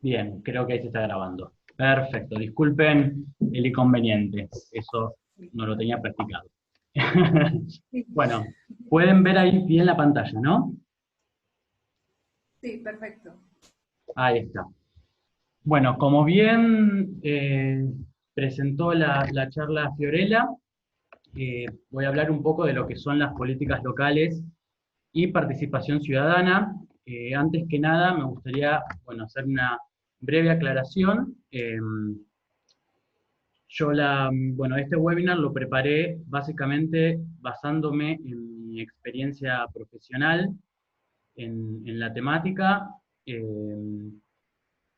Bien, creo que ahí se está grabando. Perfecto, disculpen el inconveniente, eso no lo tenía practicado. Sí, Bueno, pueden ver ahí bien la pantalla, ¿no? sí, perfecto. Ahí está. Bueno, como bien presentó la charla Fiorella, voy a hablar un poco de lo que son las políticas locales y participación ciudadana. Antes que nada, me gustaría, bueno, hacer una breve aclaración. Bueno, este webinar lo preparé básicamente basándome en mi experiencia profesional en la temática, eh,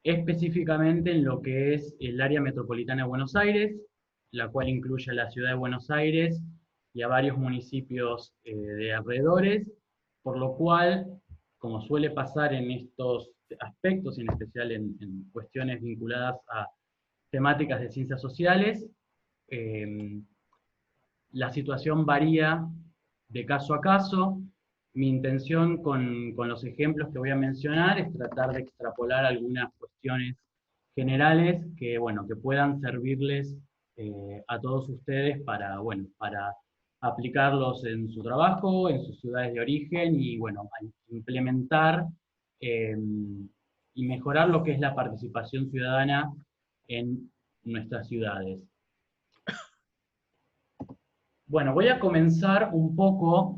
específicamente en lo que es el área metropolitana de Buenos Aires, la cual incluye a la ciudad de Buenos Aires y a varios municipios de alrededores, por lo cual, como suele pasar en estos aspectos, en especial en cuestiones vinculadas a temáticas de ciencias sociales, eh, la situación varía de caso a caso. Mi intención con los ejemplos que voy a mencionar es tratar de extrapolar algunas cuestiones generales que, bueno, que puedan servirles a todos ustedes para, bueno, para aplicarlos en su trabajo, en sus ciudades de origen y, bueno, a implementar eh, y mejorar lo que es la participación ciudadana en nuestras ciudades. Bueno, voy a comenzar un poco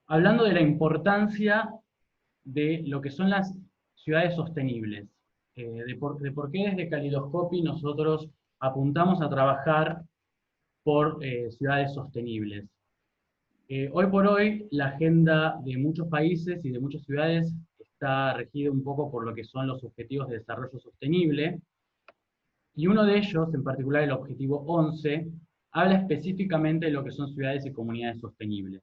hablando de la importancia de lo que son las ciudades sostenibles, de por qué desde Calidoscopy nosotros apuntamos a trabajar por ciudades sostenibles. Hoy por hoy, la agenda de muchos países y de muchas ciudades está regida un poco por lo que son los objetivos de desarrollo sostenible, y uno de ellos, en particular el objetivo 11, habla específicamente de lo que son ciudades y comunidades sostenibles.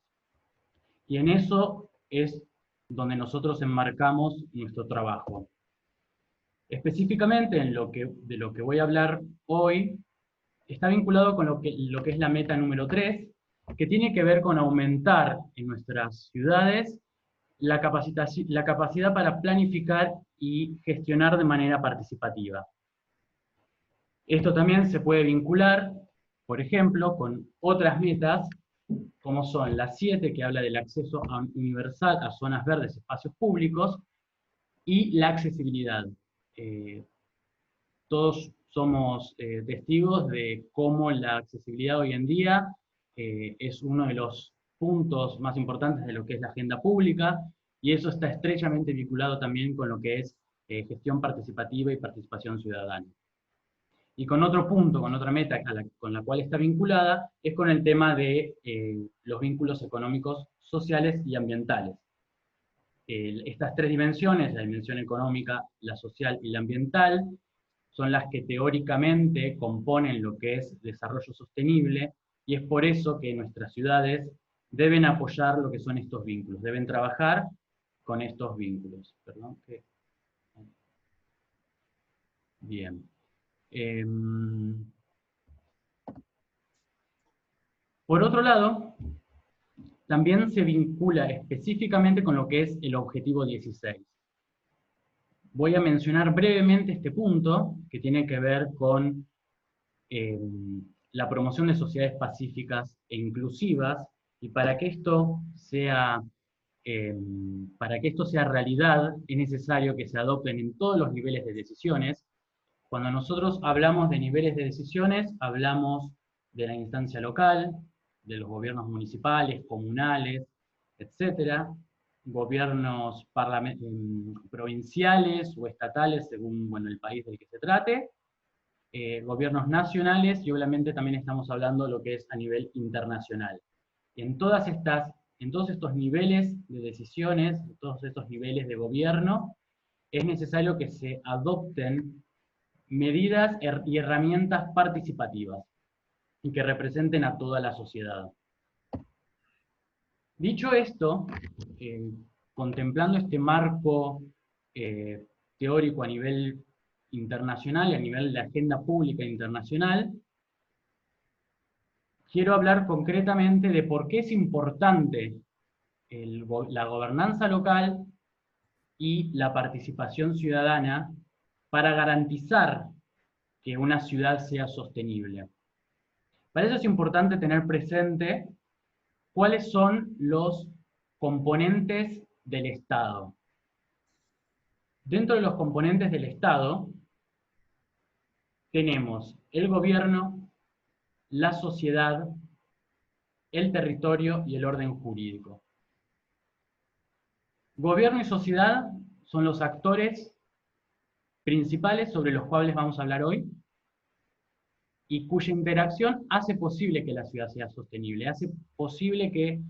Y en eso es donde nosotros enmarcamos nuestro trabajo. Específicamente de lo que voy a hablar hoy, está vinculado con lo que es la meta número 3, que tiene que ver con aumentar en nuestras ciudades la capacidad para planificar y gestionar de manera participativa. Esto también se puede vincular, por ejemplo, con otras metas, como son las 7, que habla del acceso universal a zonas verdes, espacios públicos, y la accesibilidad. Eh, Todos somos testigos de cómo la accesibilidad hoy en día es uno de los puntos más importantes de lo que es la agenda pública, y eso está estrechamente vinculado también con lo que es gestión participativa y participación ciudadana. Y con otro punto, con otra meta con la cual está vinculada, es con el tema de los vínculos económicos, sociales y ambientales. Estas tres dimensiones, la dimensión económica, la social y la ambiental, son las que teóricamente componen lo que es desarrollo sostenible, y es por eso que nuestras ciudades deben apoyar lo que son estos vínculos, deben trabajar con estos vínculos. Perdón, bien. Eh, por otro lado, también se vincula específicamente con lo que es el objetivo 16. Voy a mencionar brevemente este punto que tiene que ver con eh, la promoción de sociedades pacíficas e inclusivas, y eh, para que esto sea realidad es necesario que se adopten en todos los niveles de decisiones. Cuando nosotros hablamos de niveles de decisiones, hablamos de la instancia local, de los gobiernos municipales, comunales, etcétera, gobiernos provinciales o estatales, según, bueno, el país del que se trate, gobiernos nacionales, y obviamente también estamos hablando de lo que es a nivel internacional. En en todos estos niveles de decisiones, en todos estos niveles de gobierno, es necesario que se adopten medidas y herramientas participativas y que representen a toda la sociedad. Dicho esto, eh, contemplando este marco eh, teórico a nivel internacional y a nivel de agenda pública internacional, quiero hablar concretamente de por qué es importante la gobernanza local y la participación ciudadana para garantizar que una ciudad sea sostenible. Para eso es importante tener presente cuáles son los componentes del Estado. Dentro de los componentes del Estado tenemos el gobierno, la sociedad, el territorio y el orden jurídico. Gobierno y sociedad son los actores principales sobre los cuales vamos a hablar hoy y cuya interacción hace posible que la ciudad sea sostenible, hace posible que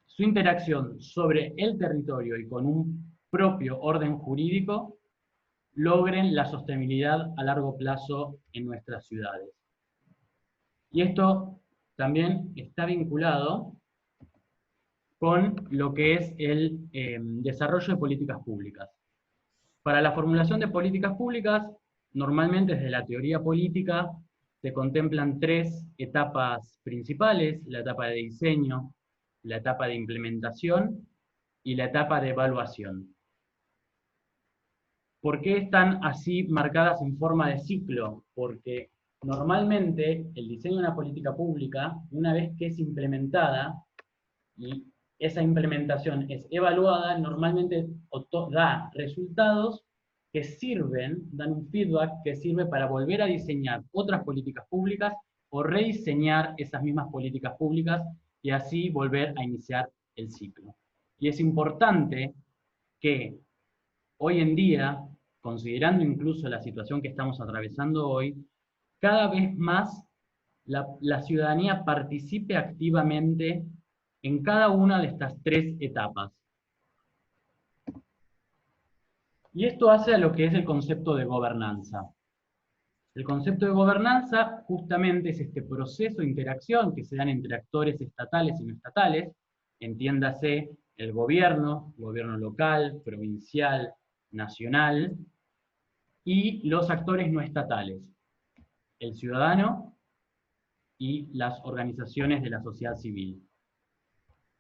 su interacción sobre el territorio y con un propio orden jurídico logren la sostenibilidad a largo plazo en nuestras ciudades. Y esto también está vinculado con lo que es el desarrollo de políticas públicas. Para la formulación de políticas públicas, normalmente desde la teoría política se contemplan tres etapas principales: la etapa de diseño, la etapa de implementación y la etapa de evaluación. ¿Por qué están así marcadas en forma de ciclo? Porque normalmente el diseño de una política pública, una vez que es implementada y esa implementación es evaluada, normalmente da resultados que sirven, dan un feedback que sirve para volver a diseñar otras políticas públicas o rediseñar esas mismas políticas públicas y así volver a iniciar el ciclo. Y es importante que hoy en día, considerando incluso la situación que estamos atravesando hoy, cada vez más la ciudadanía participe activamente en cada una de estas tres etapas. Y esto hace a lo que es el concepto de gobernanza. El concepto de gobernanza justamente es este proceso de interacción que se dan entre actores estatales y no estatales, entiéndase el gobierno local, provincial, nacional, y los actores no estatales, el ciudadano y las organizaciones de la sociedad civil.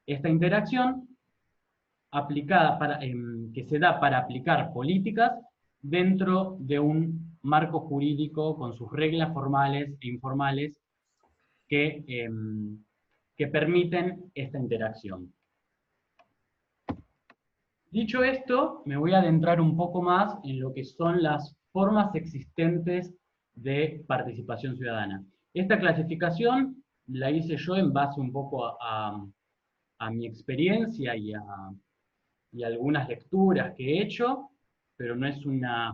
Esta interacción que se da para aplicar políticas dentro de un marco jurídico con sus reglas formales e informales que permiten esta interacción. Dicho esto, me voy a adentrar un poco más en lo que son las formas existentes de participación ciudadana. Esta clasificación la hice yo en base un poco a mi experiencia y algunas lecturas que he hecho, pero no es una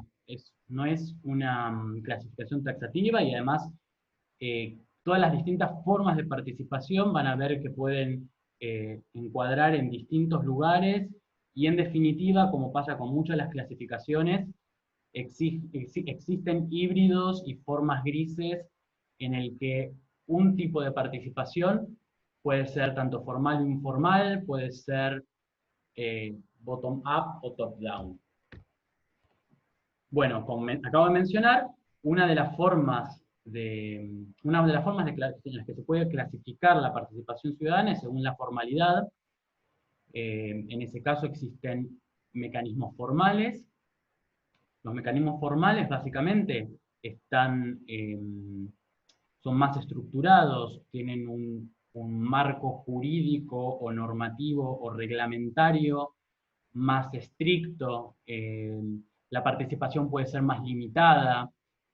clasificación taxativa, y además todas las distintas formas de participación van a ver que pueden encuadrar en distintos lugares, y en definitiva, como pasa con muchas de las clasificaciones, existen híbridos y formas grises en el que un tipo de participación puede ser tanto formal o informal, puede ser bottom-up o top-down. Bueno, como acabo de mencionar, una de las formas en las que se puede clasificar la participación ciudadana es según la formalidad. En ese caso existen mecanismos formales. Los mecanismos formales básicamente son más estructurados, tienen un marco jurídico o normativo o reglamentario más estricto, la participación puede ser más limitada,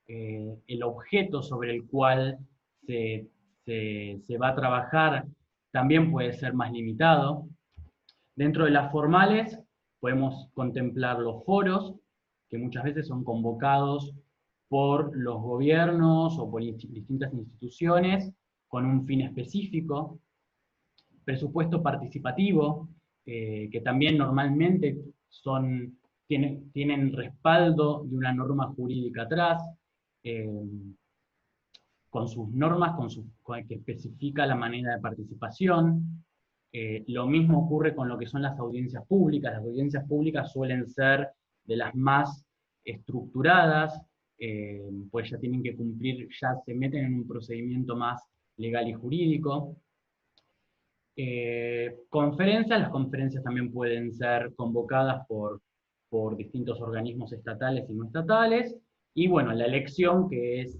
el objeto sobre el cual se va a trabajar también puede ser más limitado. Dentro de las formales podemos contemplar los foros, que muchas veces son convocados por los gobiernos o por distintas instituciones con un fin específico. Presupuesto participativo, que también normalmente tienen respaldo de una norma jurídica atrás, con sus normas, que especifica la manera de participación. Lo mismo ocurre con lo que son las audiencias públicas. Las audiencias públicas suelen ser de las más estructuradas, pues ya tienen que cumplir, ya se meten en un procedimiento más legal y jurídico. Las conferencias también pueden ser convocadas por por distintos organismos estatales y no estatales, y bueno, la elección, que es,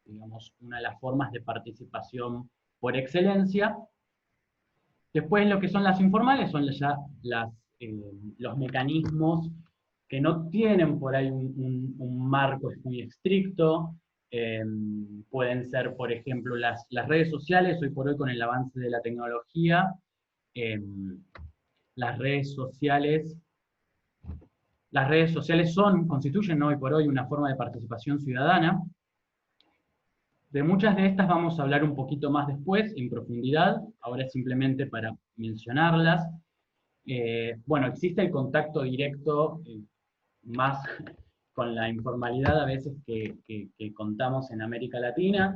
digamos, una de las formas de participación por excelencia. Después lo que son las informales son ya los mecanismos que no tienen por ahí un marco muy estricto. Pueden ser, por ejemplo, las redes sociales. Hoy por hoy, con el avance de la tecnología, eh, las redes sociales constituyen hoy por hoy una forma de participación ciudadana. De muchas de estas vamos a hablar un poquito más después, en profundidad. Ahora es simplemente para mencionarlas. Bueno, existe el contacto directo, más con la informalidad a veces que contamos en América Latina.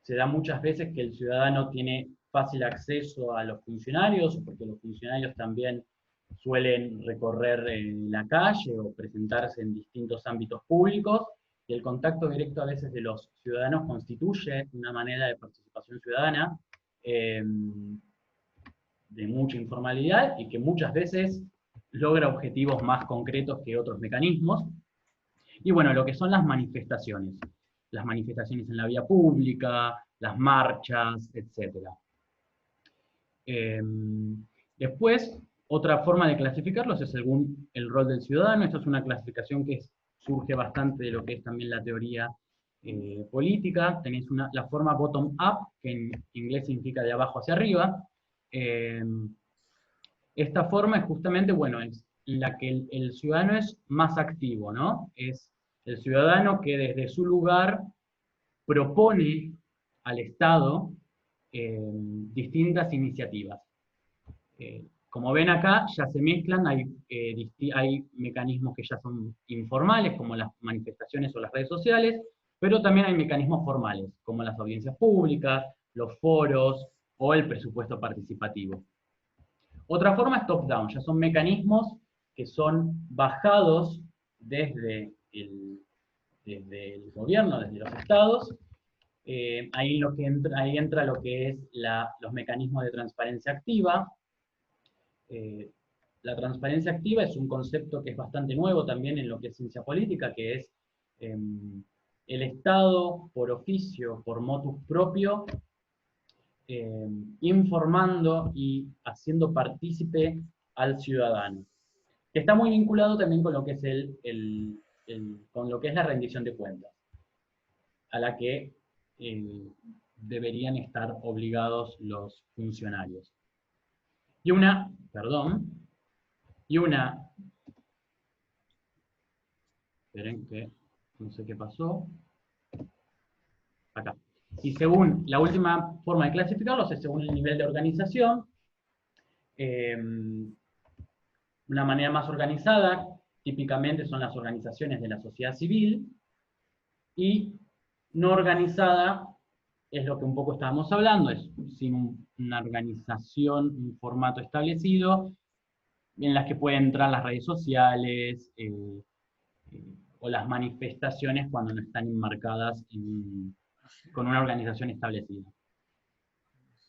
Se da muchas veces que el ciudadano tiene fácil acceso a los funcionarios, porque los funcionarios también suelen recorrer la calle o presentarse en distintos ámbitos públicos, y el contacto directo a veces de los ciudadanos constituye una manera de participación ciudadana de mucha informalidad y que muchas veces logra objetivos más concretos que otros mecanismos. Y bueno, lo que son las manifestaciones en la vía pública, las marchas, etc. Después, otra forma de clasificarlos es según el rol del ciudadano. Esta es una clasificación que surge bastante de lo que es también la teoría política. Tenéis la forma bottom-up, que en inglés significa de abajo hacia arriba. Esta forma es justamente, bueno, es la que el ciudadano es más activo, ¿no? Es el ciudadano que desde su lugar propone al Estado distintas iniciativas. Como ven acá, ya se mezclan, hay mecanismos que ya son informales, como las manifestaciones o las redes sociales, pero también hay mecanismos formales, como las audiencias públicas, los foros o el presupuesto participativo. Otra forma es top-down, ya son mecanismos que son bajados desde el gobierno, desde los estados. Ahí entra lo que es los mecanismos de transparencia activa. La transparencia activa es un concepto que es bastante nuevo también en lo que es ciencia política, que es el Estado, por oficio, por motus propio, informando y haciendo partícipe al ciudadano. Que está muy vinculado también con lo que es con lo que es la rendición de cuentas, a la que deberían estar obligados los funcionarios. Esperen que no sé qué pasó, acá. Y según la última forma de clasificarlos es según el nivel de organización. Una manera más organizada, típicamente son las organizaciones de la sociedad civil, y no organizada es lo que un poco estábamos hablando, es sin una organización, un formato establecido, en las que pueden entrar las redes sociales o las manifestaciones cuando no están enmarcadas con una organización establecida.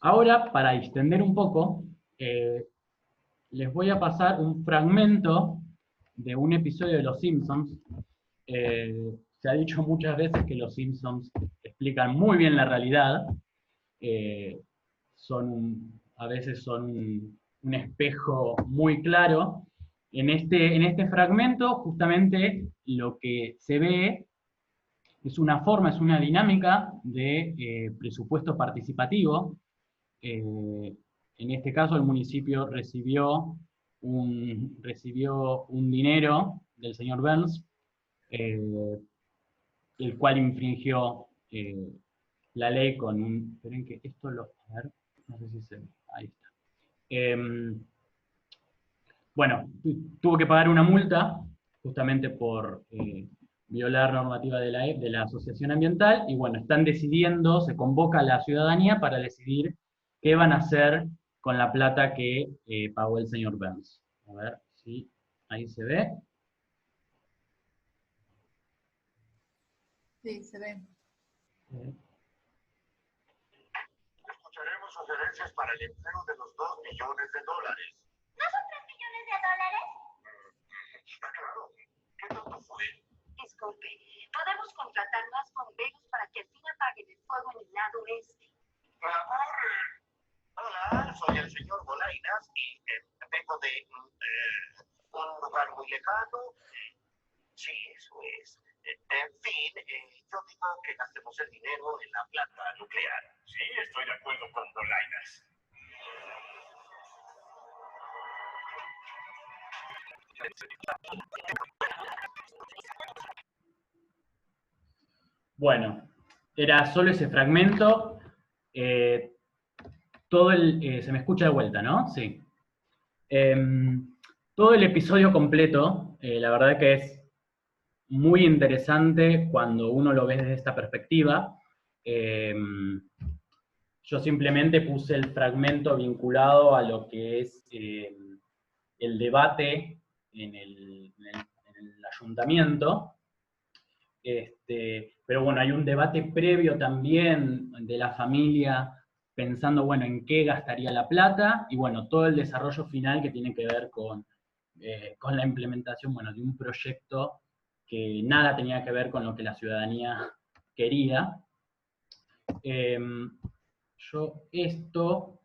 Ahora, para distender un poco, les voy a pasar un fragmento de un episodio de Los Simpsons. Se ha dicho muchas veces que Los Simpsons explican muy bien la realidad. A veces son un espejo muy claro. En este fragmento, justamente, lo que se ve es una dinámica de presupuesto participativo. En este caso, el municipio recibió un dinero del señor Burns, el cual infringió la ley con un... Esperen que esto lo... A ver, no sé si se ve. Ahí está. Bueno, tuvo que pagar una multa justamente por violar normativa de la asociación ambiental, y bueno, están decidiendo, se convoca a la ciudadanía para decidir qué van a hacer con la plata que pagó el señor Burns. A ver si ahí se ve. Sí, se ve. Escucharemos sugerencias para el empleo de los $2 millones. ¿No son $3 millones? un lugar muy lejano. Sí, eso es. En fin, yo digo que gastemos el dinero en la planta nuclear. Sí, estoy de acuerdo con Dolainas. Bueno, era solo ese fragmento. Se me escucha de vuelta, ¿no? Sí. Todo el episodio completo, la verdad que es muy interesante cuando uno lo ve desde esta perspectiva. Yo simplemente puse el fragmento vinculado a lo que es el debate en el ayuntamiento. Pero bueno, hay un debate previo también de la familia pensando, bueno, en qué gastaría la plata, y bueno, todo el desarrollo final que tiene que ver con la implementación, bueno, de un proyecto que nada tenía que ver con lo que la ciudadanía quería. Yo esto...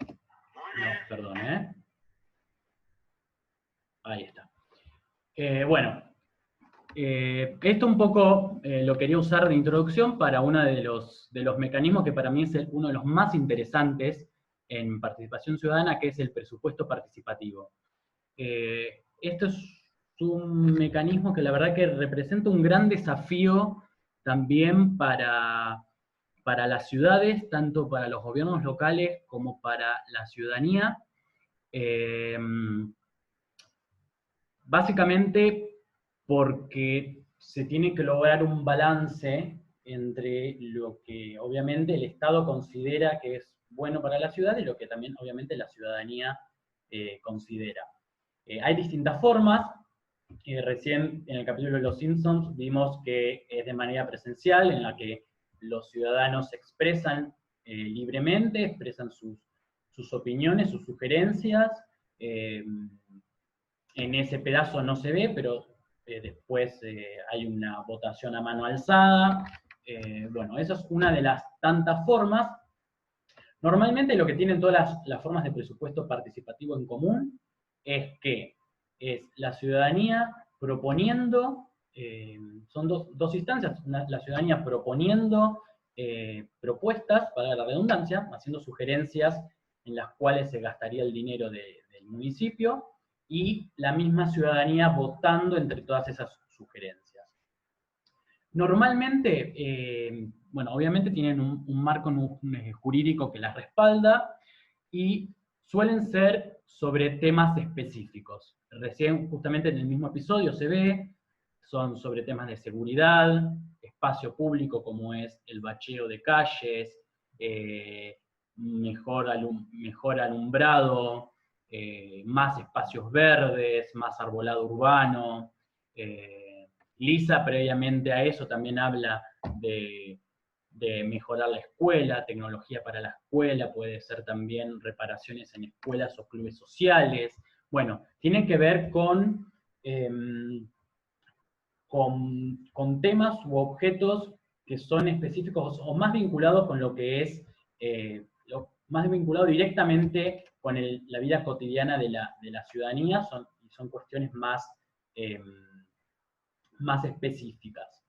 No, perdón, Ahí está. Bueno, esto un poco lo quería usar de introducción para uno de los mecanismos que para mí es uno de los más interesantes en participación ciudadana, que es el presupuesto participativo. Esto es un mecanismo que la verdad que representa un gran desafío también para las ciudades, tanto para los gobiernos locales como para la ciudadanía. Básicamente porque se tiene que lograr un balance entre lo que obviamente el Estado considera que es bueno para la ciudad y lo que también obviamente la ciudadanía considera. Hay distintas formas. Recién en el capítulo de Los Simpsons vimos que es de manera presencial, en la que los ciudadanos se expresan libremente, expresan sus opiniones, sus sugerencias. En ese pedazo no se ve, pero después hay una votación a mano alzada. Bueno, esa es una de las tantas formas. Normalmente lo que tienen todas las formas de presupuesto participativo en común es que es la ciudadanía proponiendo, son dos instancias, la ciudadanía proponiendo propuestas, para la redundancia, haciendo sugerencias en las cuales se gastaría el dinero del municipio, y la misma ciudadanía votando entre todas esas sugerencias. Normalmente, bueno, obviamente tienen un marco jurídico que las respalda y suelen ser sobre temas específicos. Recién, justamente en el mismo episodio se ve, son sobre temas de seguridad, espacio público como es el bacheo de calles, mejor alumbrado, más espacios verdes, más arbolado urbano. Lisa previamente a eso también habla de mejorar la escuela, tecnología para la escuela, puede ser también reparaciones en escuelas o clubes sociales. Bueno, tiene que ver con temas u objetos que son específicos o más vinculados con lo que es, más vinculado directamente con la vida cotidiana de la ciudadanía, son cuestiones más específicas.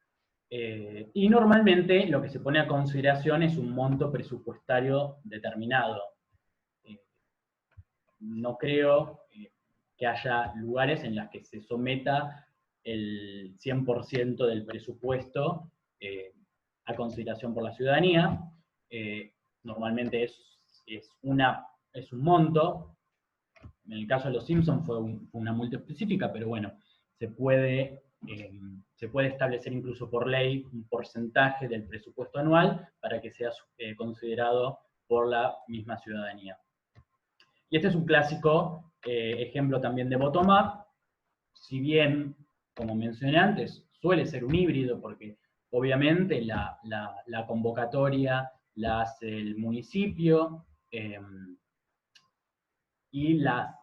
Y normalmente lo que se pone a consideración es un monto presupuestario determinado. No creo que haya lugares en los que se someta el 100% del presupuesto a consideración por la ciudadanía. Normalmente es un monto. En el caso de Los Simpsons fue una multa específica, pero bueno, se puede establecer incluso por ley un porcentaje del presupuesto anual para que sea considerado por la misma ciudadanía. Y este es un clásico ejemplo también de bottom-up, si bien, como mencioné antes, suele ser un híbrido, porque obviamente la convocatoria la hace el municipio, y la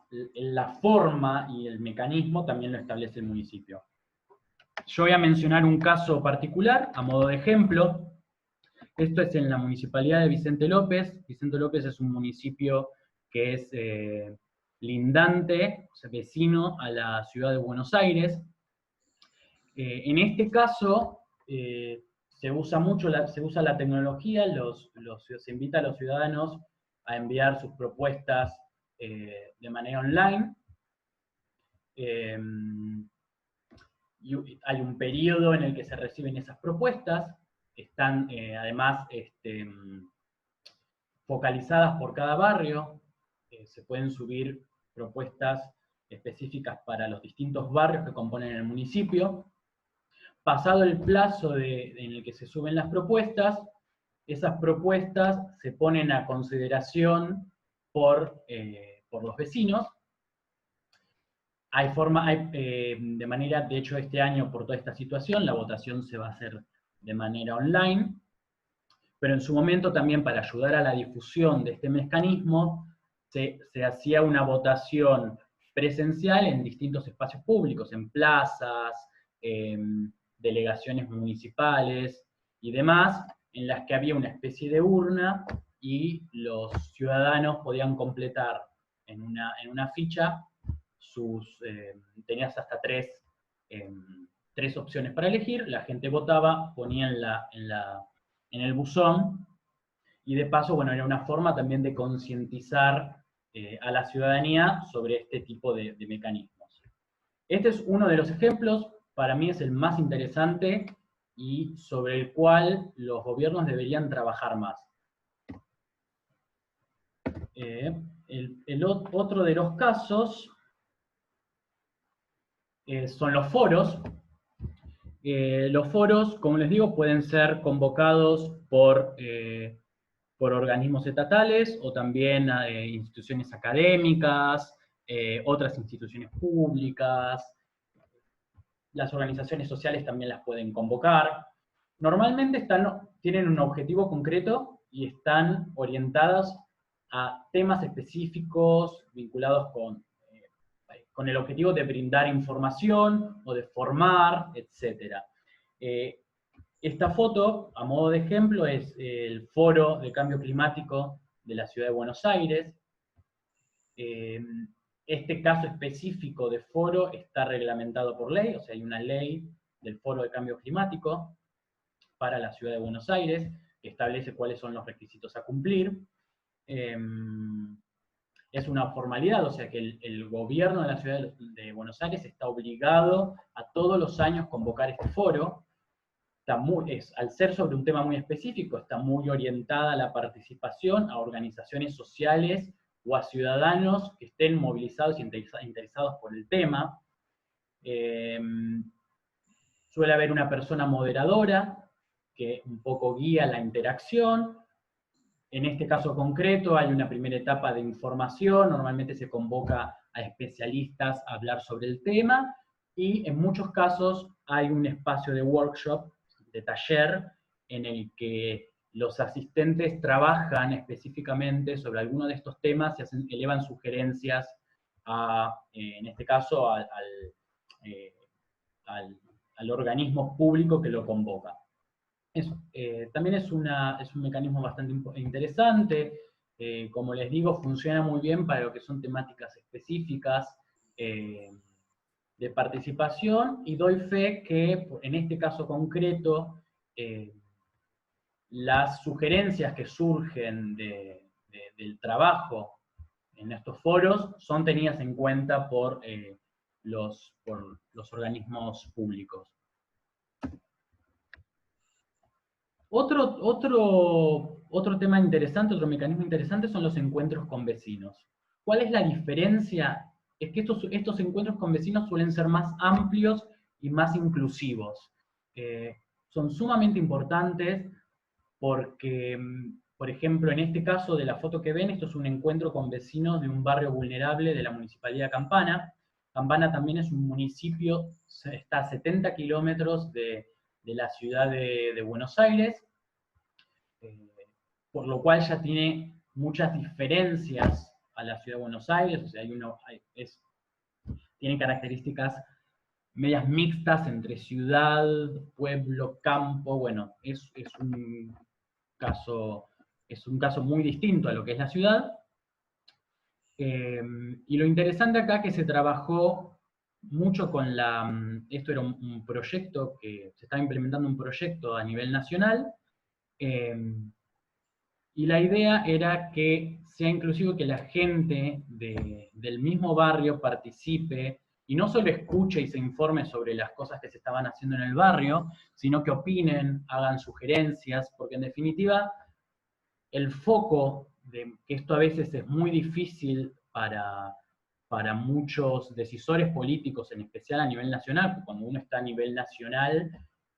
forma y el mecanismo también lo establece el municipio. Yo voy a mencionar un caso particular, a modo de ejemplo. Esto es en la municipalidad de Vicente López. Vicente López es un municipio que es lindante, o sea, vecino a la ciudad de Buenos Aires. En este caso, se usa mucho la tecnología, se invita a los ciudadanos a enviar sus propuestas de manera online. Y hay un periodo en el que se reciben esas propuestas, están además focalizadas por cada barrio, se pueden subir propuestas específicas para los distintos barrios que componen el municipio. Pasado el plazo en el que se suben las propuestas, esas propuestas se ponen a consideración por los vecinos. De manera, de hecho este año por toda esta situación, la votación se va a hacer de manera online, pero en su momento también para ayudar a la difusión de este mecanismo, se hacía una votación presencial en distintos espacios públicos, en plazas, delegaciones municipales y demás, en las que había una especie de urna y los ciudadanos podían completar en una ficha tenías hasta tres opciones para elegir, la gente votaba, ponía en el buzón, y de paso, bueno, era una forma también de concientizar a la ciudadanía sobre este tipo de mecanismos. Este es uno de los ejemplos, para mí es el más interesante y sobre el cual los gobiernos deberían trabajar más. Otro de los casos son los foros. Los foros, como les digo, pueden ser convocados por organismos estatales o también instituciones académicas, otras instituciones públicas. Las organizaciones sociales también las pueden convocar. Normalmente tienen un objetivo concreto y están orientadas a temas específicos vinculados con el objetivo de brindar información o de formar, etc. Esta foto, a modo de ejemplo, es el Foro de Cambio Climático de la Ciudad de Buenos Aires. Este caso específico de foro está reglamentado por ley, o sea, hay una ley del Foro de Cambio Climático para la Ciudad de Buenos Aires, que establece cuáles son los requisitos a cumplir. Es una formalidad, o sea que el gobierno de la Ciudad de Buenos Aires está obligado a todos los años convocar este foro. Al ser sobre un tema muy específico, está muy orientada a la participación, a organizaciones sociales o a ciudadanos que estén movilizados y interesados por el tema. Suele haber una persona moderadora que un poco guía la interacción. En este caso concreto hay una primera etapa de información, normalmente se convoca a especialistas a hablar sobre el tema, y en muchos casos hay un espacio de workshop, de taller, en el que los asistentes trabajan específicamente sobre alguno de estos temas y elevan sugerencias en este caso al organismo público que lo convoca. También es un mecanismo bastante interesante, como les digo, funciona muy bien para lo que son temáticas específicas de participación, y doy fe que en este caso concreto, las sugerencias que surgen del trabajo en estos foros son tenidas en cuenta por los organismos públicos. Otro tema interesante, otro mecanismo interesante son los encuentros con vecinos. ¿Cuál es la diferencia? Es que estos encuentros con vecinos suelen ser más amplios y más inclusivos. Son sumamente importantes porque, por ejemplo, en este caso de la foto que ven, esto es un encuentro con vecinos de un barrio vulnerable de la Municipalidad de Campana. Campana también es un municipio, está a 70 kilómetros de la ciudad de Buenos Aires, por lo cual ya tiene muchas diferencias a la ciudad de Buenos Aires, o sea, tiene características medias mixtas entre ciudad, pueblo, campo. Bueno, es un caso muy distinto a lo que es la ciudad. Y lo interesante acá que se trabajó mucho con esto era un proyecto que se estaba implementando, un proyecto a nivel nacional, y la idea era que sea inclusivo, que la gente del mismo barrio participe y no solo escuche y se informe sobre las cosas que se estaban haciendo en el barrio, sino que opinen, hagan sugerencias, porque en definitiva el foco de que esto a veces es muy difícil para muchos decisores políticos, en especial a nivel nacional, porque cuando uno está a nivel nacional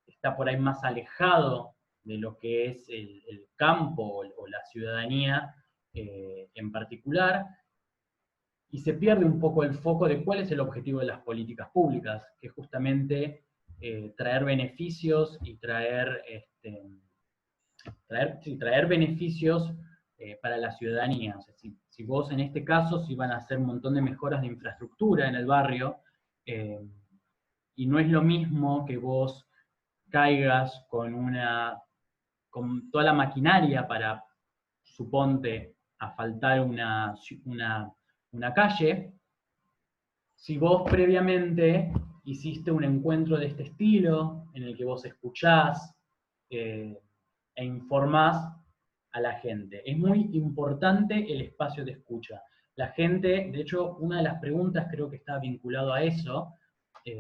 está por ahí más alejado de lo que es el campo o la ciudadanía en particular, y se pierde un poco el foco de cuál es el objetivo de las políticas públicas, que es justamente traer beneficios y traer beneficios para la ciudadanía. O sea, si vos en este caso, si van a hacer un montón de mejoras de infraestructura en el barrio, y no es lo mismo que vos caigas con toda la maquinaria para, suponte, asfaltar una calle, si vos previamente hiciste un encuentro de este estilo, en el que vos escuchás e informás a la gente. Es muy importante el espacio de escucha. La gente, de hecho, una de las preguntas creo que está vinculado a eso,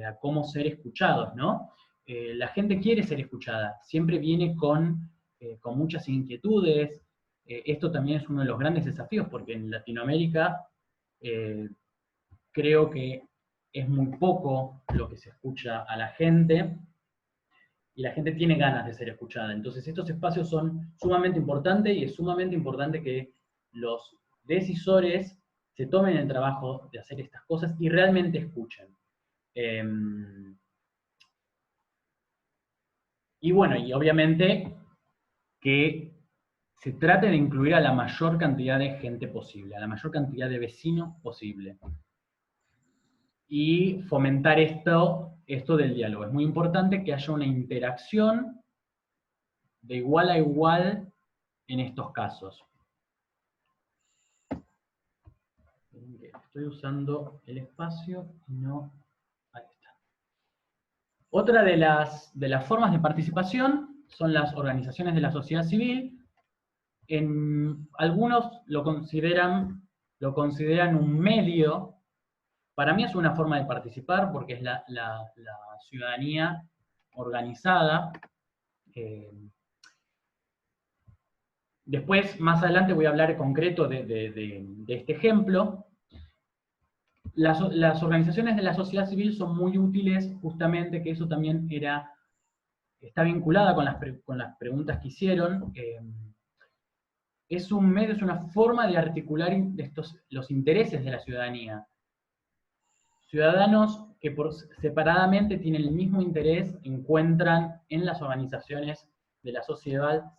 a cómo ser escuchados, ¿no? La gente quiere ser escuchada, siempre viene con muchas inquietudes. Esto también es uno de los grandes desafíos, porque en Latinoamérica creo que es muy poco lo que se escucha a la gente, y la gente tiene ganas de ser escuchada. Entonces estos espacios son sumamente importantes, y es sumamente importante que los decisores se tomen el trabajo de hacer estas cosas y realmente escuchen. Y bueno, y obviamente que se trate de incluir a la mayor cantidad de gente posible, a la mayor cantidad de vecinos posible. Y fomentar esto del diálogo. Es muy importante que haya una interacción de igual a igual en estos casos. Estoy usando el espacio y no... Ahí está. Otra de las formas de participación son las organizaciones de la sociedad civil. Algunos lo consideran un medio. Para mí es una forma de participar, porque es la ciudadanía organizada. Después, más adelante, voy a hablar en concreto de este ejemplo. Las organizaciones de la sociedad civil son muy útiles, justamente, que eso también está vinculada con las preguntas que hicieron. Es un medio, es una forma de articular los intereses de la ciudadanía. Ciudadanos que separadamente tienen el mismo interés encuentran en las organizaciones de la sociedad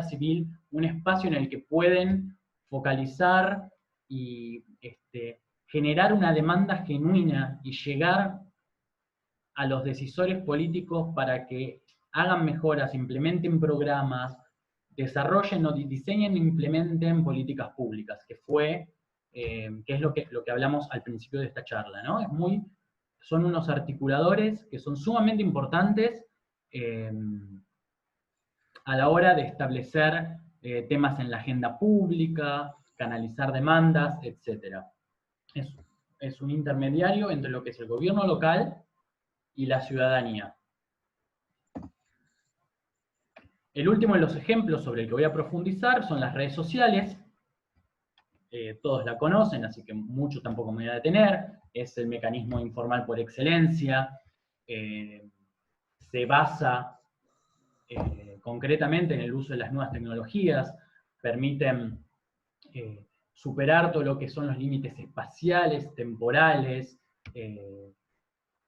civil un espacio en el que pueden focalizar y generar una demanda genuina y llegar a los decisores políticos para que hagan mejoras, implementen programas, desarrollen o diseñen e implementen políticas públicas, que es lo que hablamos al principio de esta charla, ¿no? Son unos articuladores que son sumamente importantes a la hora de establecer temas en la agenda pública, canalizar demandas, etc. Es un intermediario entre lo que es el gobierno local y la ciudadanía. El último de los ejemplos sobre el que voy a profundizar son las redes sociales. Todos la conocen, así que mucho tampoco me voy a detener. Es el mecanismo informal por excelencia. Se basa concretamente en el uso de las nuevas tecnologías, permiten superar todo lo que son los límites espaciales, temporales,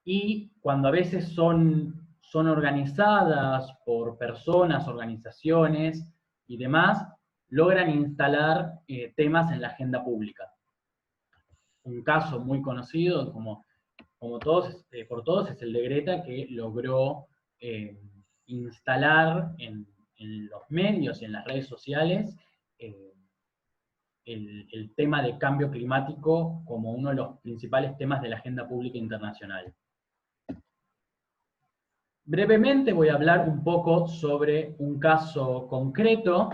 y cuando a veces son organizadas por personas, organizaciones y demás, logran instalar temas en la agenda pública. Un caso muy conocido, por todos, es el de Greta, que logró instalar en los medios y en las redes sociales el tema de cambio climático como uno de los principales temas de la agenda pública internacional. Brevemente voy a hablar un poco sobre un caso concreto,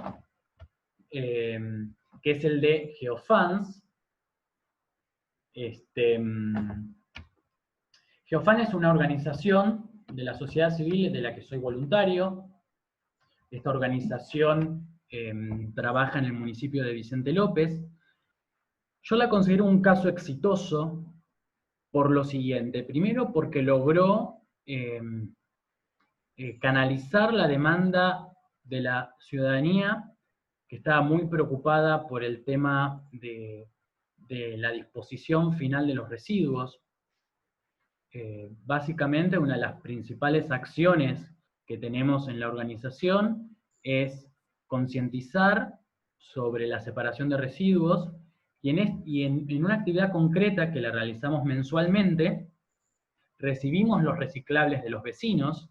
que es el de Geofans. Geofan es una organización de la sociedad civil de la que soy voluntario. Esta organización trabaja en el municipio de Vicente López. Yo la considero un caso exitoso por lo siguiente. Primero, porque logró canalizar la demanda de la ciudadanía, que estaba muy preocupada por el tema de la disposición final de los residuos. Básicamente, una de las principales acciones que tenemos en la organización es concientizar sobre la separación de residuos, y en una actividad concreta que la realizamos mensualmente, recibimos los reciclables de los vecinos,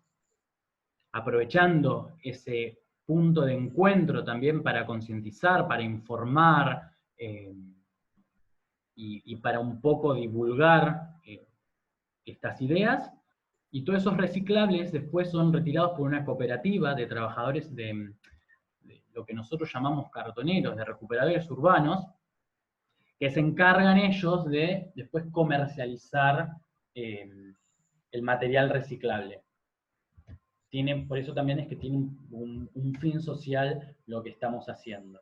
aprovechando ese punto de encuentro también para concientizar, para informar, y para un poco divulgar estas ideas, y todos esos reciclables después son retirados por una cooperativa de trabajadores de lo que nosotros llamamos cartoneros, de recuperadores urbanos, que se encargan ellos de después comercializar el material reciclable. Por eso también es que tiene un fin social lo que estamos haciendo.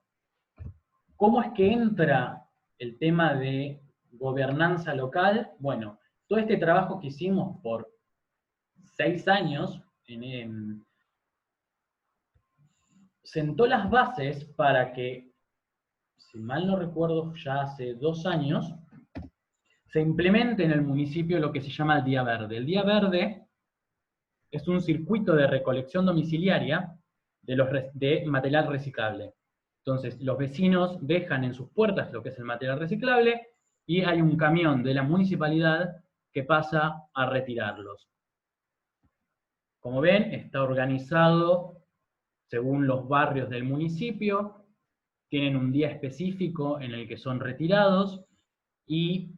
¿Cómo es que entra el tema de gobernanza local? Bueno, todo este trabajo que hicimos por 6 años sentó las bases para que, si mal no recuerdo, ya hace 2 años, se implemente en el municipio lo que se llama el Día Verde. El Día Verde es un circuito de recolección domiciliaria de material reciclable. Entonces, los vecinos dejan en sus puertas lo que es el material reciclable, y hay un camión de la municipalidad que pasa a retirarlos. Como ven, está organizado según los barrios del municipio, tienen un día específico en el que son retirados, y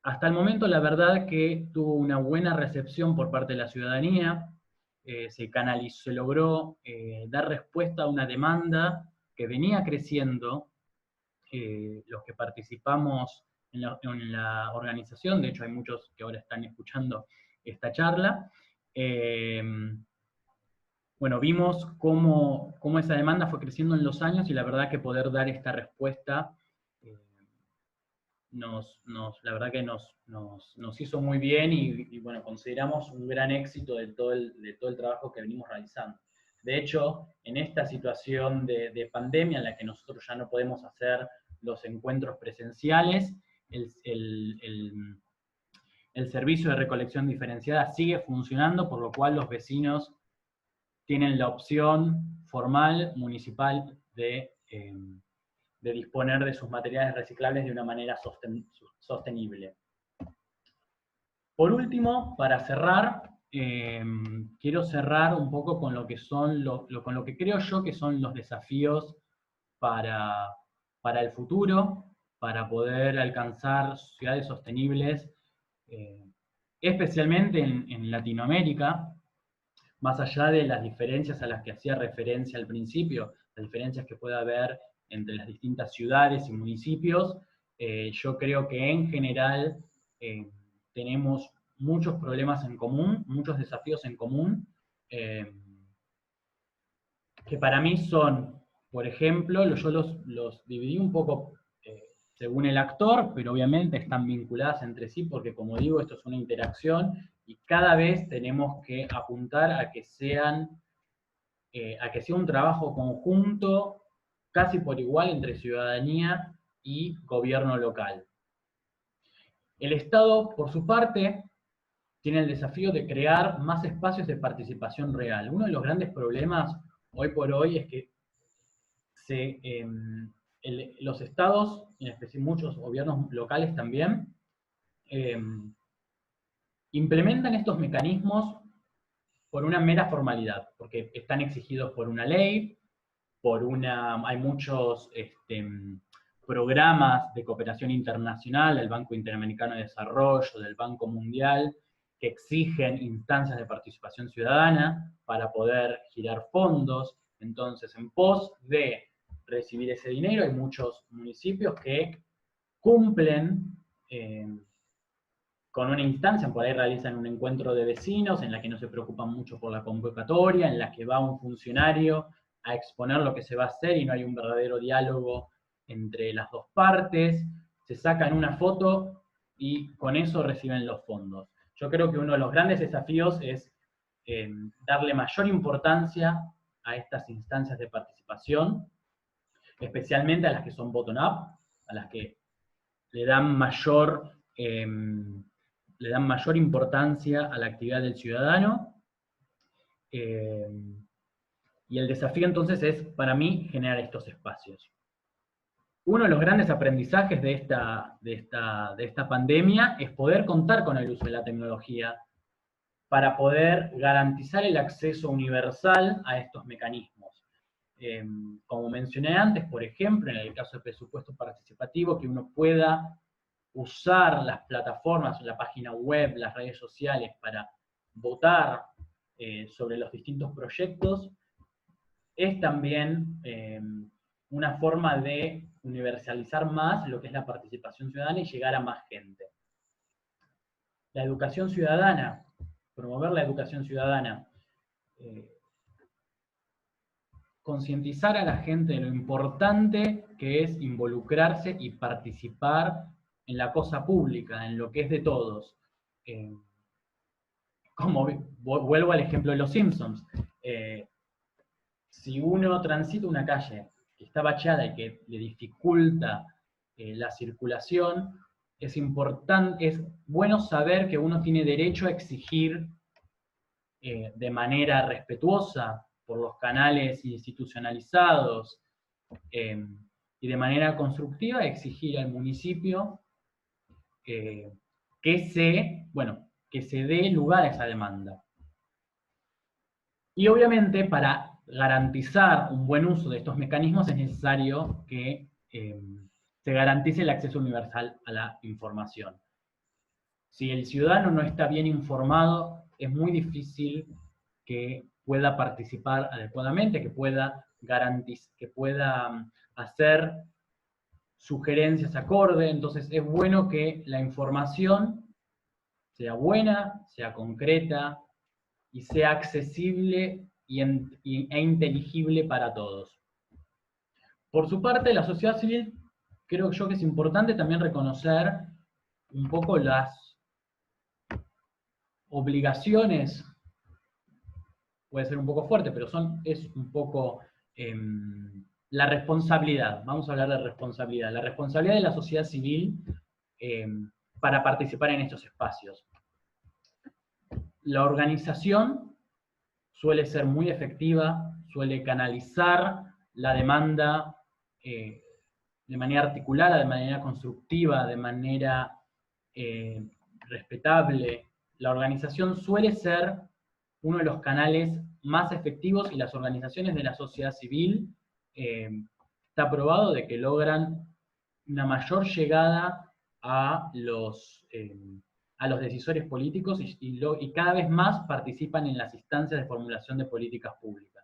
hasta el momento la verdad que tuvo una buena recepción por parte de la ciudadanía. Se logró dar respuesta a una demanda que venía creciendo. Los que participamos en la organización, de hecho hay muchos que ahora están escuchando esta charla, bueno, vimos cómo esa demanda fue creciendo en los años, y la verdad que poder dar esta respuesta la verdad que nos hizo muy bien, y bueno, consideramos un gran éxito de todo el trabajo que venimos realizando. De hecho, en esta situación de pandemia en la que nosotros ya no podemos hacer los encuentros presenciales, el servicio de recolección diferenciada sigue funcionando, por lo cual los vecinos tienen la opción formal, municipal, de disponer de sus materiales reciclables de una manera sostenible. Por último, para cerrar, quiero cerrar un poco con lo que son con lo que creo yo que son los desafíos para el futuro, para poder alcanzar ciudades sostenibles, especialmente en Latinoamérica, más allá de las diferencias a las que hacía referencia al principio, las diferencias que puede haber entre las distintas ciudades y municipios. Yo creo que en general tenemos muchos problemas en común, muchos desafíos en común, que para mí son, por ejemplo, yo los dividí un poco según el actor, pero obviamente están vinculadas entre sí, porque como digo, esto es una interacción, y cada vez tenemos que apuntar a que sea un trabajo conjunto, casi por igual, entre ciudadanía y gobierno local. El Estado, por su parte, tiene el desafío de crear más espacios de participación real. Uno de los grandes problemas hoy por hoy es que los estados, en especial muchos gobiernos locales también, implementan estos mecanismos por una mera formalidad, porque están exigidos por una ley, hay muchos programas de cooperación internacional del Banco Interamericano de Desarrollo, del Banco Mundial, que exigen instancias de participación ciudadana para poder girar fondos. Entonces, en pos de recibir ese dinero, hay muchos municipios que cumplen con una instancia, por ahí realizan un encuentro de vecinos en la que no se preocupan mucho por la convocatoria, en la que va un funcionario a exponer lo que se va a hacer y no hay un verdadero diálogo entre las dos partes, se sacan una foto y con eso reciben los fondos. Yo creo que uno de los grandes desafíos es darle mayor importancia a estas instancias de participación, especialmente a las que son bottom-up, a las que le dan mayor importancia a la actividad del ciudadano. Y el desafío entonces es, para mí, generar estos espacios. Uno de los grandes aprendizajes de esta pandemia es poder contar con el uso de la tecnología para poder garantizar el acceso universal a estos mecanismos. Como mencioné antes, por ejemplo, en el caso del presupuesto participativo, que uno pueda usar las plataformas, la página web, las redes sociales para votar sobre los distintos proyectos, es también una forma de universalizar más lo que es la participación ciudadana y llegar a más gente. La educación ciudadana, promover la educación ciudadana, concientizar a la gente de lo importante que es involucrarse y participar en la cosa pública, en lo que es de todos. Como vuelvo al ejemplo de los Simpsons. Si uno transita una calle que está bacheada y que le dificulta la circulación, es bueno saber que uno tiene derecho a exigir de manera respetuosa por los canales institucionalizados y de manera constructiva exigir al municipio que se dé lugar a esa demanda. Y obviamente para garantizar un buen uso de estos mecanismos es necesario que se garantice el acceso universal a la información. Si el ciudadano no está bien informado, es muy difícil que pueda participar adecuadamente, que pueda hacer sugerencias acorde. Entonces es bueno que la información sea buena, sea concreta y sea accesible e inteligible para todos. Por su parte, la sociedad civil, creo yo que es importante también reconocer un poco las obligaciones, puede ser un poco fuerte, pero es un poco la responsabilidad, vamos a hablar de responsabilidad, la responsabilidad de la sociedad civil para participar en estos espacios. La organización suele ser muy efectiva, suele canalizar la demanda de manera articulada, de manera constructiva, de manera respetable. La organización suele ser uno de los canales más efectivos y las organizaciones de la sociedad civil está probado de que logran una mayor llegada a los decisores políticos y cada vez más participan en las instancias de formulación de políticas públicas.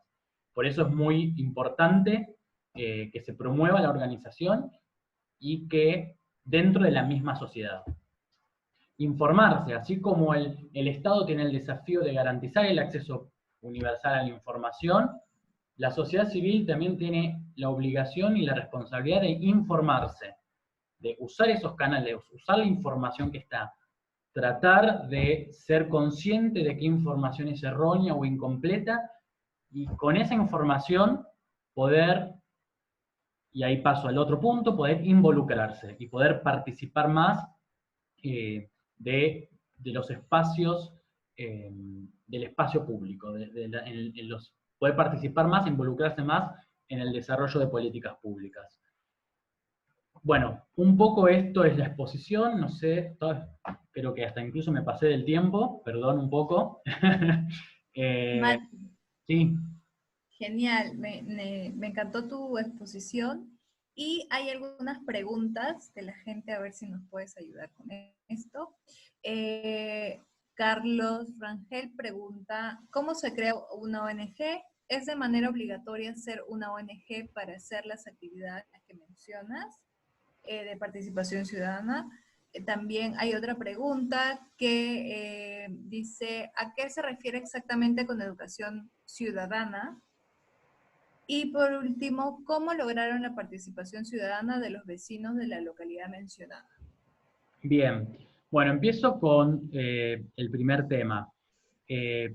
Por eso es muy importante que se promueva la organización y que dentro de la misma sociedad. Informarse, así como el Estado tiene el desafío de garantizar el acceso universal a la información, la sociedad civil también tiene la obligación y la responsabilidad de informarse, de usar esos canales, de usar la información que está, tratar de ser consciente de qué información es errónea o incompleta, y con esa información poder, y ahí paso al otro punto, poder involucrarse y poder participar más de los espacios, del espacio público, poder participar más, involucrarse más en el desarrollo de políticas públicas. Bueno, un poco esto es la exposición, no sé, creo que hasta incluso me pasé del tiempo, perdón un poco. Sí. Genial, me encantó tu exposición. Y hay algunas preguntas de la gente, a ver si nos puedes ayudar con esto. Carlos Rangel pregunta, ¿cómo se crea una ONG? ¿Es de manera obligatoria ser una ONG para hacer las actividades que mencionas de participación ciudadana? También hay otra pregunta que dice, ¿a qué se refiere exactamente con educación ciudadana? Y por último, ¿cómo lograron la participación ciudadana de los vecinos de la localidad mencionada? Bien, bueno, empiezo con el primer tema. Eh,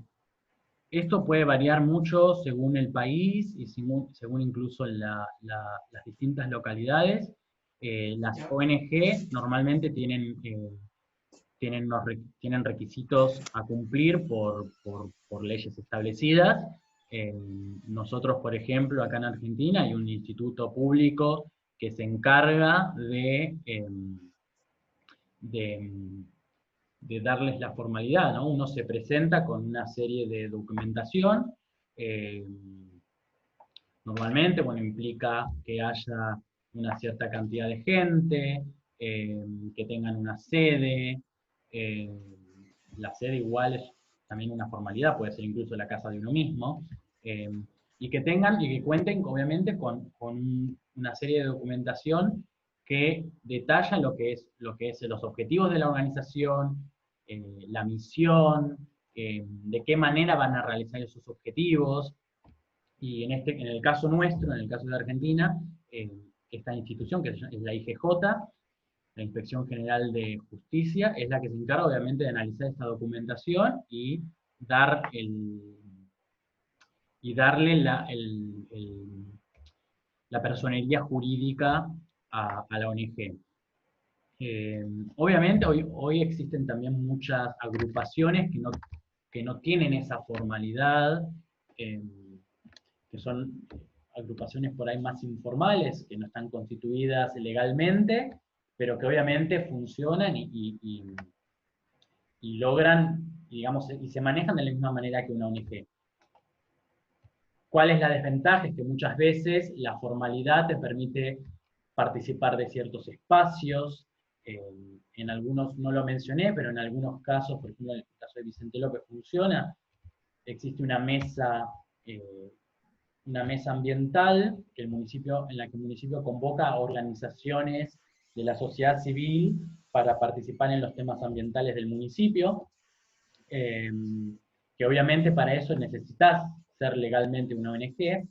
Esto puede variar mucho según el país y según incluso las distintas localidades. Las ONG normalmente tienen requisitos a cumplir por leyes establecidas. Nosotros, por ejemplo, acá en Argentina hay un instituto público que se encarga de de darles la formalidad, ¿no? Uno se presenta con una serie de documentación, eh, normalmente, bueno, implica que haya una cierta cantidad de gente, que tengan una sede, eh, la sede igual es también una formalidad, puede ser incluso la casa de uno mismo, eh, y que tengan y que cuenten, obviamente, con una serie de documentación que detalla lo que es los objetivos de la organización, la misión, de qué manera van a realizar esos objetivos, y en el caso nuestro, en el caso de Argentina, esta institución, que es la IGJ, la Inspección General de Justicia, es la que se encarga obviamente de analizar esta documentación y, dar y darle la personería jurídica a la ONG. Obviamente hoy existen también muchas agrupaciones que no tienen esa formalidad, eh, que son agrupaciones por ahí más informales, que no están constituidas legalmente, pero que obviamente funcionan y logran, digamos, y se manejan de la misma manera que una ONG. ¿Cuál es la desventaja? Es que muchas veces la formalidad te permite participar de ciertos espacios, en algunos no lo mencioné, pero en algunos casos, por ejemplo en el caso de Vicente López funciona, existe una mesa ambiental que en la que el municipio convoca a organizaciones de la sociedad civil para participar en los temas ambientales del municipio, eh, que obviamente para eso necesitas ser legalmente una ONG.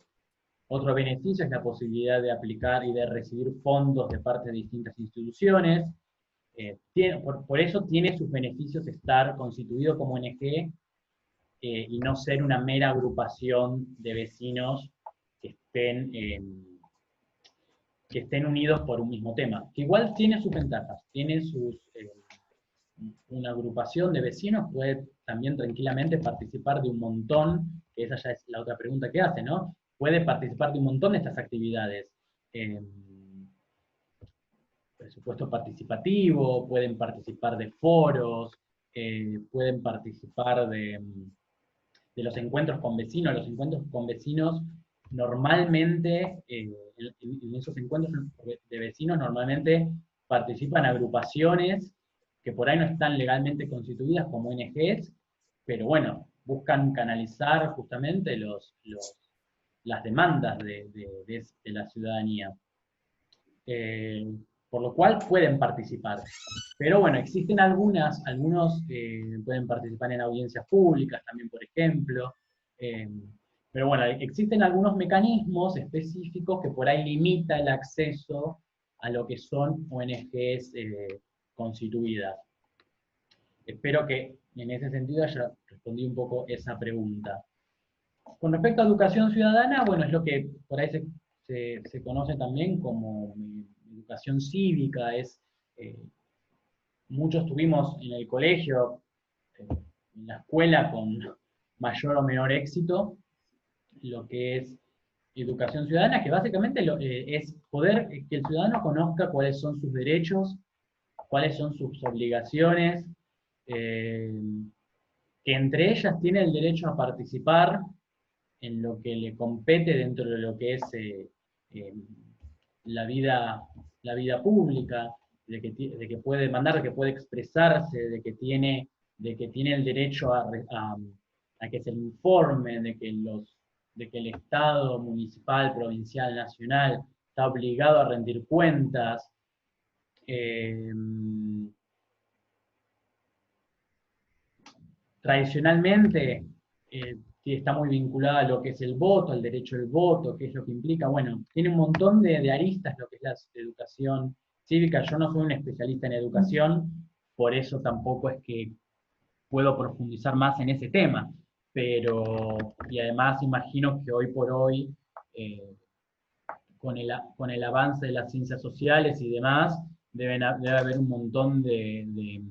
Otro beneficio es la posibilidad de aplicar y de recibir fondos de parte de distintas instituciones. Por eso tiene sus beneficios estar constituido como ONG, y no ser una mera agrupación de vecinos que estén unidos por un mismo tema, que igual tiene sus ventajas, una agrupación de vecinos puede también tranquilamente participar de un montón, que esa ya es la otra pregunta que hace, ¿no? Puede participar de un montón de estas actividades. Presupuesto participativo, pueden participar de foros, pueden participar de los encuentros con vecinos. Los encuentros con vecinos normalmente, en esos encuentros de vecinos normalmente participan agrupaciones que por ahí no están legalmente constituidas como ONGs, pero bueno, buscan canalizar justamente las demandas de la ciudadanía. Por lo cual pueden participar. Pero bueno, existen algunos pueden participar en audiencias públicas también, por ejemplo. eh, pero bueno, existen algunos mecanismos específicos que por ahí limita el acceso a lo que son ONGs constituidas. Espero que en ese sentido haya respondido un poco esa pregunta. Con respecto a educación ciudadana, bueno, es lo que por ahí se conoce también como educación cívica. Muchos tuvimos en el colegio, en la escuela, con mayor o menor éxito, lo que es educación ciudadana, que básicamente es poder que el ciudadano conozca cuáles son sus derechos, cuáles son sus obligaciones, que entre ellas tiene el derecho a participar en lo que le compete dentro de lo que es la vida pública, de que puede demandar, de que puede expresarse, de que tiene el derecho a que se le informe, de que el Estado municipal, provincial, nacional está obligado a rendir cuentas. Tradicionalmente que está muy vinculada a lo que es el voto, al derecho al voto, qué es lo que implica. Bueno, tiene un montón de aristas lo que es la educación cívica. Yo no soy un especialista en educación, por eso tampoco es que puedo profundizar más en ese tema. Y además imagino que hoy por hoy, con el avance de las ciencias sociales y demás, debe haber un montón de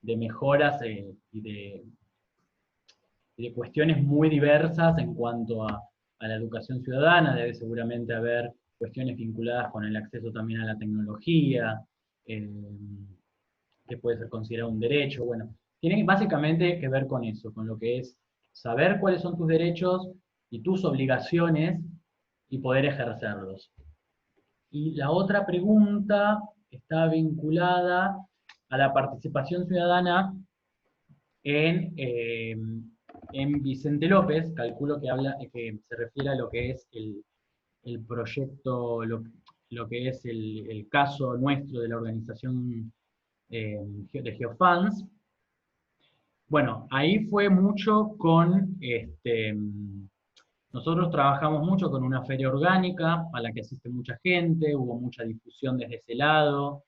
mejoras y de cuestiones muy diversas en cuanto a la educación ciudadana. Debe seguramente haber cuestiones vinculadas con el acceso también a la tecnología, que puede ser considerado un derecho. Bueno, tiene básicamente que ver con eso, con lo que es saber cuáles son tus derechos y tus obligaciones y poder ejercerlos. Y la otra pregunta está vinculada a la participación ciudadana en Vicente López. Calculo que se refiere a lo que es el proyecto, lo que es el caso nuestro de la organización de Geofans. Bueno, ahí fue mucho nosotros trabajamos mucho con una feria orgánica a la que asiste mucha gente, hubo mucha difusión desde ese lado.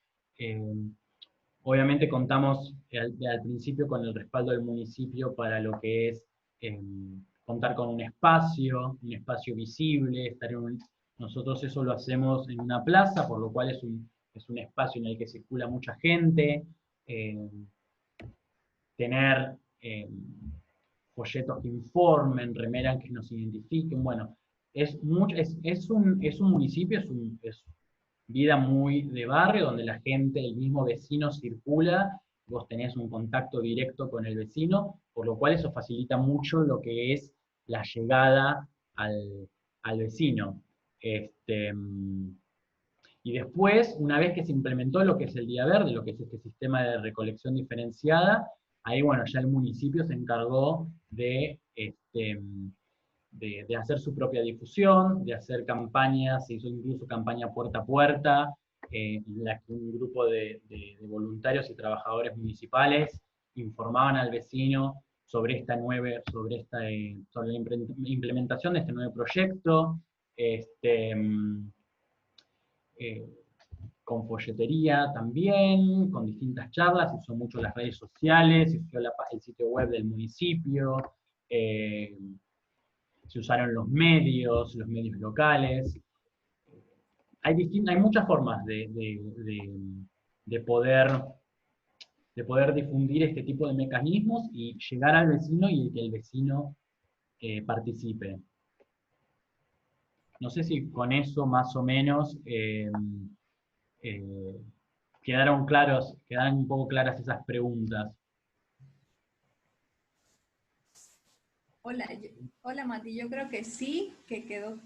Obviamente contamos al principio con el respaldo del municipio para lo que es contar con un espacio visible, nosotros eso lo hacemos en una plaza, por lo cual es un espacio en el que circula mucha gente, tener folletos que informen, remeras que nos identifiquen. Bueno, es un municipio, es vida muy de barrio, donde la gente, el mismo vecino circula, vos tenés un contacto directo con el vecino, por lo cual eso facilita mucho lo que es la llegada al vecino. Y después, una vez que se implementó lo que es el Día Verde, lo que es este sistema de recolección diferenciada, ahí, bueno, ya el municipio se encargó de hacer su propia difusión, de hacer campañas, se hizo incluso campaña puerta a puerta, en la que un grupo de voluntarios y trabajadores municipales informaban al vecino sobre sobre la implementación de este nuevo proyecto, con folletería también, con distintas charlas, se usó mucho las redes sociales, se usó el sitio web del municipio, se usaron los medios locales. Hay muchas formas de poder difundir este tipo de mecanismos y llegar al vecino y que el vecino participe. No sé si con eso más o menos quedaron un poco claras esas preguntas. Hola Mati, yo creo que sí, que quedó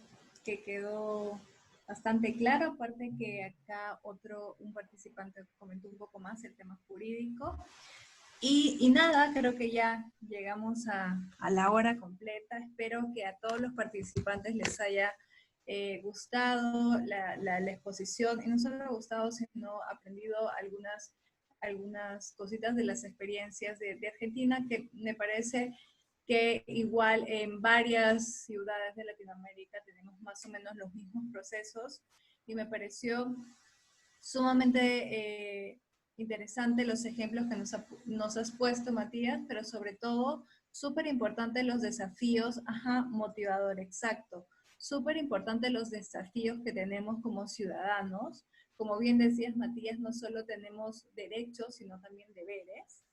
bastante claro, aparte que acá un participante comentó un poco más el tema jurídico. Y nada, creo que ya llegamos a la hora completa. Espero que a todos los participantes les haya gustado la exposición, y no solo gustado, sino aprendido algunas cositas de las experiencias de Argentina, que me parece que igual en varias ciudades de Latinoamérica tenemos más o menos los mismos procesos, y me pareció sumamente interesante los ejemplos que nos has puesto, Matías, pero sobre todo súper importante los desafíos, motivador, exacto, súper importante los desafíos que tenemos como ciudadanos. Como bien decías, Matías, no solo tenemos derechos, sino también deberes.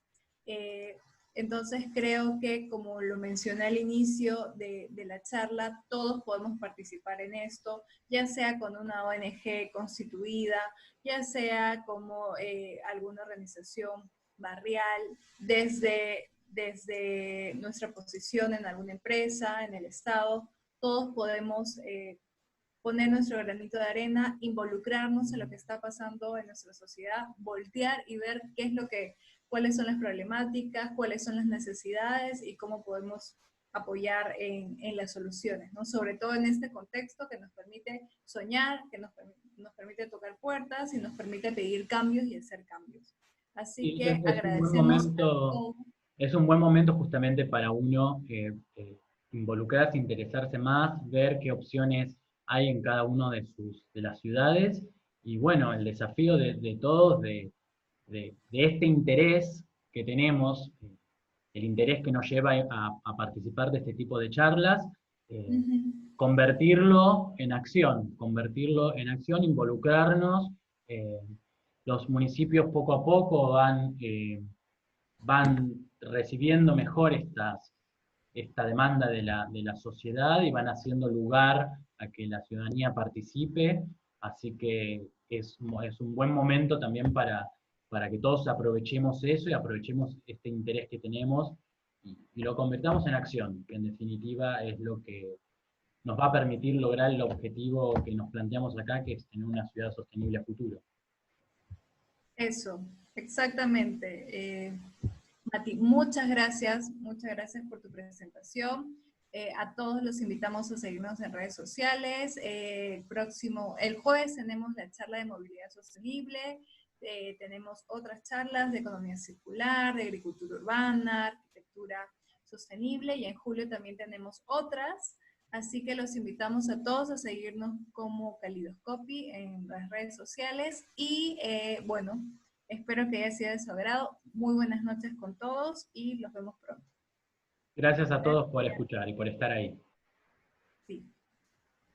Entonces creo que, como lo mencioné al inicio de la charla, todos podemos participar en esto, ya sea con una ONG constituida, ya sea como alguna organización barrial, desde nuestra posición en alguna empresa, en el Estado, todos podemos poner nuestro granito de arena, involucrarnos en lo que está pasando en nuestra sociedad, voltear y ver qué es cuáles son las problemáticas, cuáles son las necesidades y cómo podemos apoyar en las soluciones, ¿no? Sobre todo en este contexto que nos permite soñar, que nos permite tocar puertas y nos permite pedir cambios y hacer cambios. Así que agradecemos a todos. Es un buen momento justamente para uno involucrarse, interesarse más, ver qué opciones hay en cada uno de las ciudades, y bueno, el desafío de todos, de este interés que tenemos, el interés que nos lleva a participar de este tipo de charlas, convertirlo en acción, involucrarnos. Los municipios poco a poco van recibiendo mejor esta demanda de la sociedad y van haciendo lugar a que la ciudadanía participe, así que es un buen momento también para que todos aprovechemos eso y aprovechemos este interés que tenemos y lo convertamos en acción, que en definitiva es lo que nos va a permitir lograr el objetivo que nos planteamos acá, que es tener una ciudad sostenible a futuro. Eso, exactamente. Mati, muchas gracias por tu presentación. A todos los invitamos a seguirnos en redes sociales. El jueves tenemos la charla de movilidad sostenible, tenemos otras charlas de economía circular, de agricultura urbana, arquitectura sostenible, y en julio también tenemos otras. Así que los invitamos a todos a seguirnos como Calidoscopy en las redes sociales y bueno, espero que haya sido de su agrado. Muy buenas noches con todos y los vemos pronto. Gracias a todos por escuchar y por estar ahí. Sí,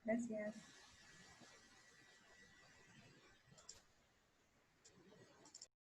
gracias.